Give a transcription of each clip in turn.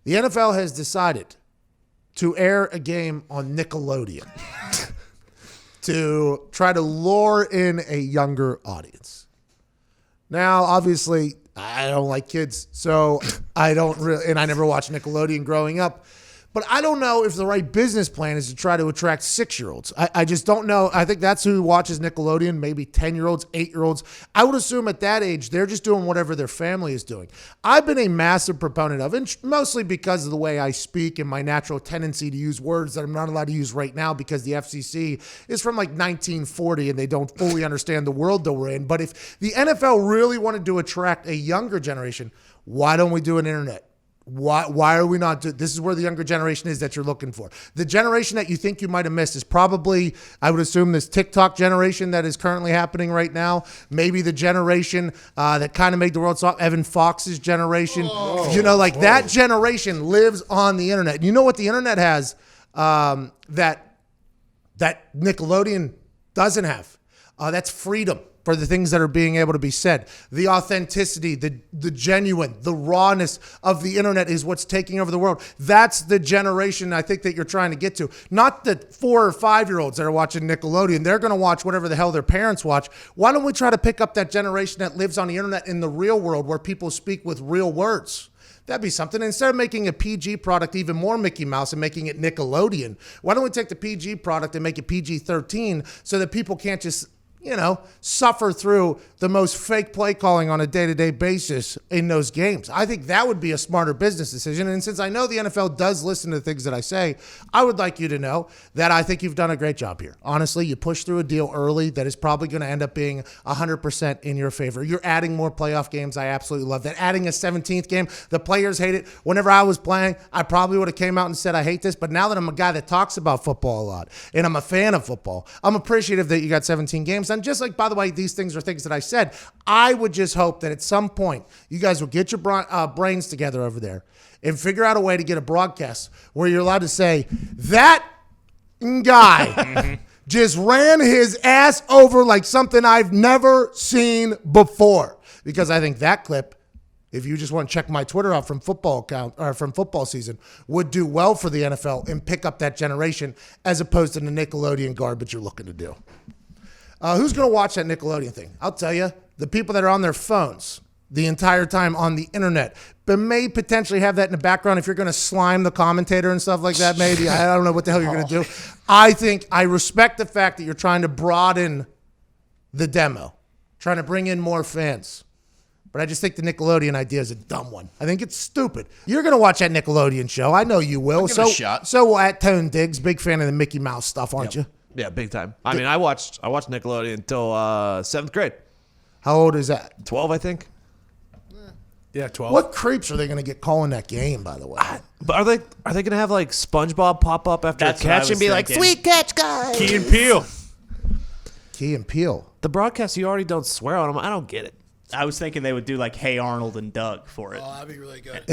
The NFL has decided to air a game on Nickelodeon to try to lure in a younger audience. Now, obviously, I don't like kids, so I don't really, and I never watched Nickelodeon growing up. But I don't know if the right business plan is to try to attract 6-year-olds. I just don't know. I think that's who watches Nickelodeon, maybe 10-year-olds, 8-year-olds. I would assume at that age, they're just doing whatever their family is doing. I've been a massive proponent of, and mostly because of the way I speak and my natural tendency to use words that I'm not allowed to use right now because the FCC is from like 1940 and they don't fully understand the world that we're in. But if the NFL really wanted to attract a younger generation, why don't we do an internet? Why are we not doing this? Is where the younger generation is that you're looking for. The generation that you think you might have missed is probably, I would assume, this TikTok generation that is currently happening right now. Maybe the generation that kind of made the world stop, Evan Fox's generation. That generation lives on the internet. You know what the internet has that Nickelodeon doesn't have? That's freedom for the things that are being able to be said. The authenticity, the genuine, the rawness of the internet is what's taking over the world. That's the generation I think that you're trying to get to. Not the 4 or 5-year-olds that are watching Nickelodeon. They're going to watch whatever the hell their parents watch. Why don't we try to pick up that generation that lives on the internet in the real world where people speak with real words? That'd be something. Instead of making a PG product even more Mickey Mouse and making it Nickelodeon, why don't we take the PG product and make it PG-13 so that people can't just suffer through the most fake play calling on a day-to-day basis in those games. I think that would be a smarter business decision. And since I know the NFL does listen to the things that I say, I would like you to know that I think you've done a great job here. Honestly, you pushed through a deal early that is probably going to end up being 100% in your favor. You're adding more playoff games. I absolutely love that. Adding a 17th game, the players hate it. Whenever I was playing, I probably would have came out and said, I hate this. But now that I'm a guy that talks about football a lot and I'm a fan of football, I'm appreciative that you got 17 games. And just like, by the way, these things are things that I said, I would just hope that at some point you guys will get your brains together over there and figure out a way to get a broadcast where you're allowed to say, that guy just ran his ass over like something I've never seen before. Because I think that clip, if you just want to check my Twitter out from football account or from football season, would do well for the NFL and pick up that generation as opposed to the Nickelodeon garbage you're looking to do. Who's going to watch that Nickelodeon thing? I'll tell you, the people that are on their phones the entire time on the internet, but may potentially have that in the background if you're going to slime the commentator and stuff like that, maybe. I don't know what the hell you're going to do. I respect the fact that you're trying to broaden the demo, trying to bring in more fans. But I just think the Nickelodeon idea is a dumb one. I think it's stupid. You're going to watch that Nickelodeon show. I know you will. I'll give it a shot. So will at Tone Diggs. Big fan of the Mickey Mouse stuff, aren't you? Yeah, big time. I mean, I watched Nickelodeon until 7th grade. How old is that? 12, I think. Yeah, 12. What creeps are they going to get calling that game, by the way? But are they going to have like SpongeBob pop up after That's a catch and be like, thinking. "Sweet catch, guys"? Key and Peele. Key and Peele. The broadcast, you already don't swear on them. I don't get it. I was thinking they would do like Hey Arnold and Doug for it. Oh, that'd be really good.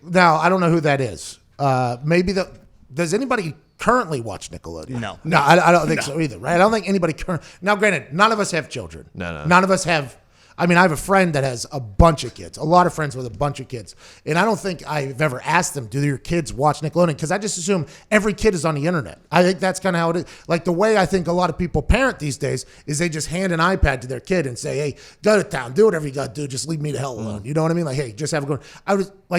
Now I don't know who that is. Does anybody currently watch Nickelodeon? No, I don't think so either. Right? I don't think anybody Now, granted, none of us have children. No. None of us have. I mean, I have a friend that has a bunch of kids, a lot of friends with a bunch of kids. And I don't think I've ever asked them, do your kids watch Nickelodeon? Because I just assume every kid is on the internet. I think that's kind of how it is. Like the way I think a lot of people parent these days is they just hand an iPad to their kid and say, hey, go to town, do whatever you got to do. Just leave me the hell alone. You know what I mean? Like, hey, just have a good.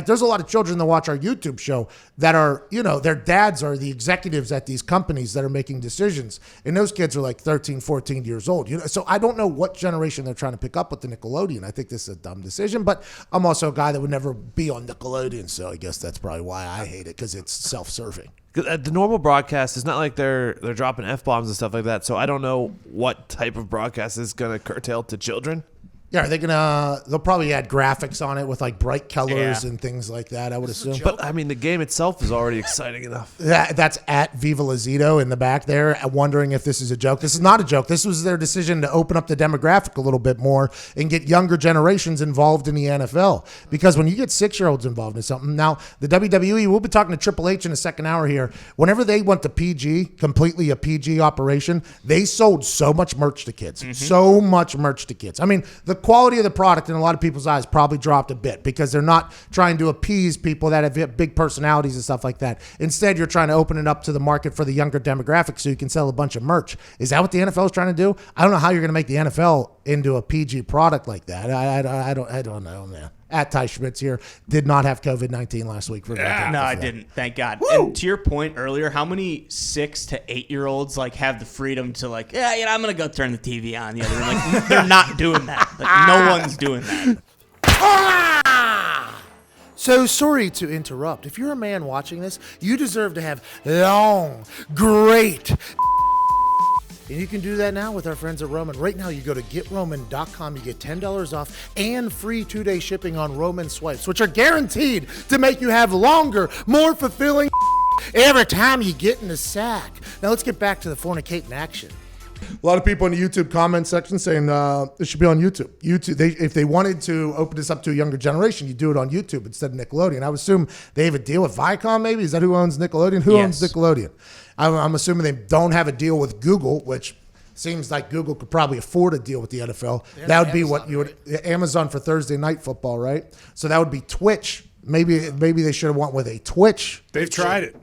There's a lot of children that watch our YouTube show that are, their dads are the executives at these companies that are making decisions. And those kids are like 13, 14 years old. So I don't know what generation they're trying to pick up with the Nickelodeon. I think this is a dumb decision, but I'm also a guy that would never be on Nickelodeon, so I guess that's probably why I hate it, because it's self-serving. The normal broadcast is not like they're dropping F-bombs and stuff like that, so I don't know what type of broadcast is going to curtail to children. Yeah, are they they'll probably add graphics on it with like bright colors and things like that, I would assume. But I mean, the game itself is already exciting enough. That's at Viva Lazito in the back there, wondering if this is a joke. This is not a joke. This was their decision to open up the demographic a little bit more and get younger generations involved in the NFL. Because when you get 6-year-olds involved in something, now the WWE, we'll be talking to Triple H in the second hour here. Whenever they went to PG, completely a PG operation, they sold so much merch to kids. So much merch to kids. I mean, the quality of the product in a lot of people's eyes probably dropped a bit because they're not trying to appease people that have big personalities and stuff like that. Instead, you're trying to open it up to the market for the younger demographic so you can sell a bunch of merch. Is that what the NFL is trying to do? I don't know how you're going to make the NFL into a PG product like that. I don't know, man. At Ty Schmitz here, did not have COVID-19 last week. No, I didn't. Thank God. Woo! And to your point earlier, how many 6 to 8-year-olds like have the freedom to like, I'm gonna go turn the TV on the other room. Like they're not doing that. Like no one's doing that. So sorry to interrupt. If you're a man watching this, you deserve to have long, great. And you can do that now with our friends at Roman. Right now, you go to GetRoman.com. You get $10 off and free 2-day shipping on Roman swipes, which are guaranteed to make you have longer, more fulfilling every time you get in the sack. Now, let's get back to the fornicating action. A lot of people in the YouTube comment section saying it should be on YouTube. If they wanted to open this up to a younger generation, you do it on YouTube instead of Nickelodeon. I would assume they have a deal with Viacom, maybe? Is that who owns Nickelodeon? Who owns Nickelodeon? I'm assuming they don't have a deal with Google, which seems like Google could probably afford a deal with the NFL. That would be Amazon, what you would Amazon for Thursday Night Football, right? So that would be Twitch. Maybe they should have went with a Twitch. They've tried it.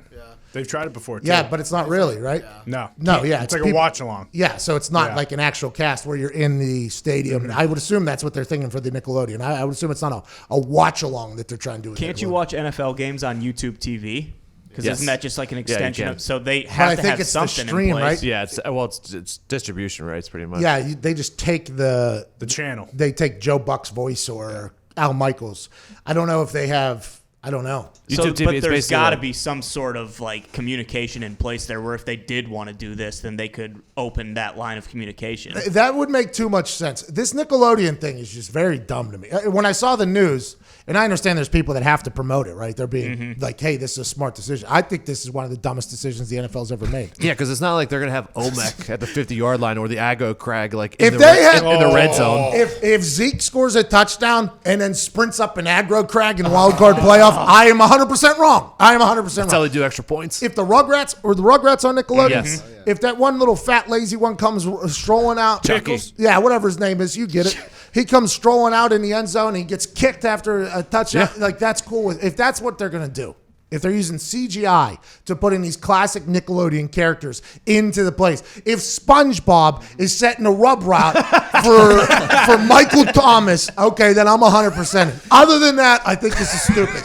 They've tried it before, too. Yeah, but it's not really, right? No. No, yeah. It's like people, a watch-along. Yeah, so it's not like an actual cast where you're in the stadium. Mm-hmm. I would assume that's what they're thinking for the Nickelodeon. I would assume it's not a watch-along that they're trying to do with Can't you Nickelodeon. watch NFL games on YouTube TV? Because isn't that just like an extension can. of? So they have to have it's the something stream, in place. right? Yeah, it's distribution rights pretty much. Yeah, they just take the channel. They take Joe Buck's voice or Al Michaels. I don't know if they have. I don't know. So, YouTube TV but is there's basically got to like- be some sort of like communication in place there, where if they did want to do this, then they could open that line of communication. That would make too much sense. This Nickelodeon thing is just very dumb to me. When I saw the news, and I understand there's people that have to promote it, right? They're being like, hey, this is a smart decision. I think this is one of the dumbest decisions the NFL's ever made. Yeah, because it's not like they're gonna have Olmec at the 50-yard line or the Aggo Crag like If in they had- the red zone. If Zeke scores a touchdown and then sprints up an aggro crag in the wild card playoff, I am 100% wrong. I am 100% That's how wrong. they do extra points. If the Rugrats on Nickelodeon, Yes. if that one little fat lazy one comes strolling out, Pickles? yeah, whatever his name is, you get it. He comes strolling out in the end zone and he gets kicked after a touchdown. Yeah. Like that's cool. If that's what they're gonna do. If they're using CGI to put in these classic Nickelodeon characters into the place, if SpongeBob is setting a rub route for Michael Thomas, okay, then I'm 100%. Other than that, I think this is stupid.